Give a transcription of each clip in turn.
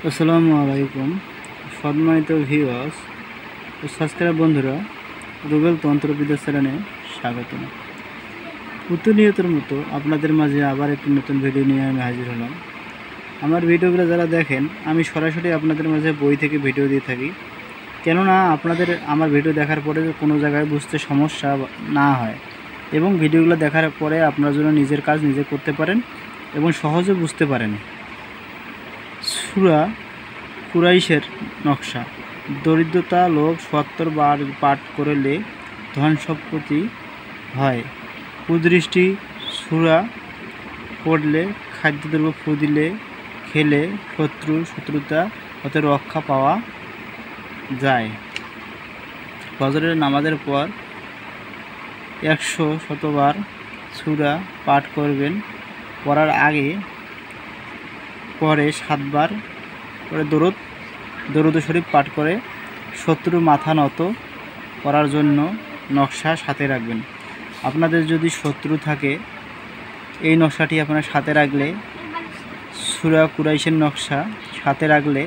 আসসালামু আলাইকুম সম্মানিত ভিউয়ার্স ও সাবস্ক্রাইব বন্ধুরা, রুবেল তন্ত্রবিদ্যা চ্যানেলে স্বাগত। প্রতিনিয়তের মতো আপনাদের মাঝে আবার একটি নতুন ভিডিও নিয়ে আমি হাজির হলাম। আমার ভিডিওগুলো যারা দেখেন, আমি সরাসরি আপনাদের মাঝে বই থেকে ভিডিও দিয়ে থাকি, কেননা আপনাদের আমার ভিডিও দেখার পরে কোনো জায়গায় বুঝতে সমস্যা না হয় এবং ভিডিওগুলো দেখার পরে আপনার জন্য নিজের কাজ নিজে করতে পারেন এবং সহজে বুঝতে পারেন। সূরা কুরাইশের নকশা। দরিদ্রতা, লোভ, ৭০ বার পাঠ করলে ধন সম্পত্তি হয়। কুদৃষ্টি সূরা পড়লে, খাদ্যদ্রব্য ফু দিলে, খেলে শত্রুতা হতে রক্ষা পাওয়া যায়। ফজরের নামাজের পর ১০০ সূরা পাঠ করবেন। পড়ার আগে পরে ৭ বার করে দরুদ শরীফ পাঠ করে শত্রুর মাথা নত করার জন্য নকশা সাথে রাখবেন। আপনাদের যদি শত্রু থাকে, এই নকশাটি আপনার সাথে রাখলে, সূরা কুরাইশের নকশা সাথে রাখলে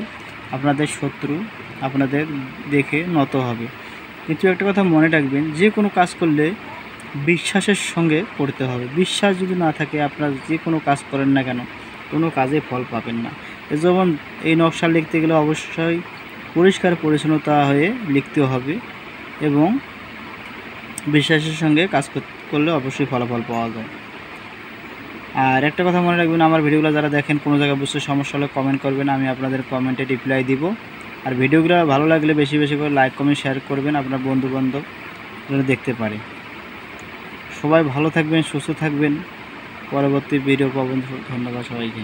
আপনাদের শত্রু আপনাদের দেখে নত হবে। কিন্তু একটা কথা মনে রাখবেন, যে কোনো কাজ করলে বিশ্বাসের সঙ্গে করতে হবে। বিশ্বাস যদি না থাকে, আপনার যে কোনো কাজ করেন না কেন, কোনো কাজে ফল পাবেন না। যেমন এই নকশা লিখতে গেলে অবশ্যই পরিষ্কার পরিচ্ছন্নতা হয়ে লিখতে হবে এবং বিশ্বাসের সঙ্গে কাজ করলে অবশ্যই ফলাফল পাওয়া যায়। আর একটা কথা মনে রাখবেন, আমার ভিডিওগুলো যারা দেখেন কোনো জায়গায় বুঝতে সমস্যা হলে কমেন্ট করবেন, আমি আপনাদের কমেন্টে রিপ্লাই দিব। আর ভিডিওগুলো ভালো লাগলে বেশি বেশি করে লাইক কমেন্ট শেয়ার করবেন, আপনার বন্ধুবান্ধব যারা দেখতে পারে। সবাই ভালো থাকবেন, সুস্থ থাকবেন। পরবর্তী ভিডিও পাবেন। ধন্যবাদ সবাইকে।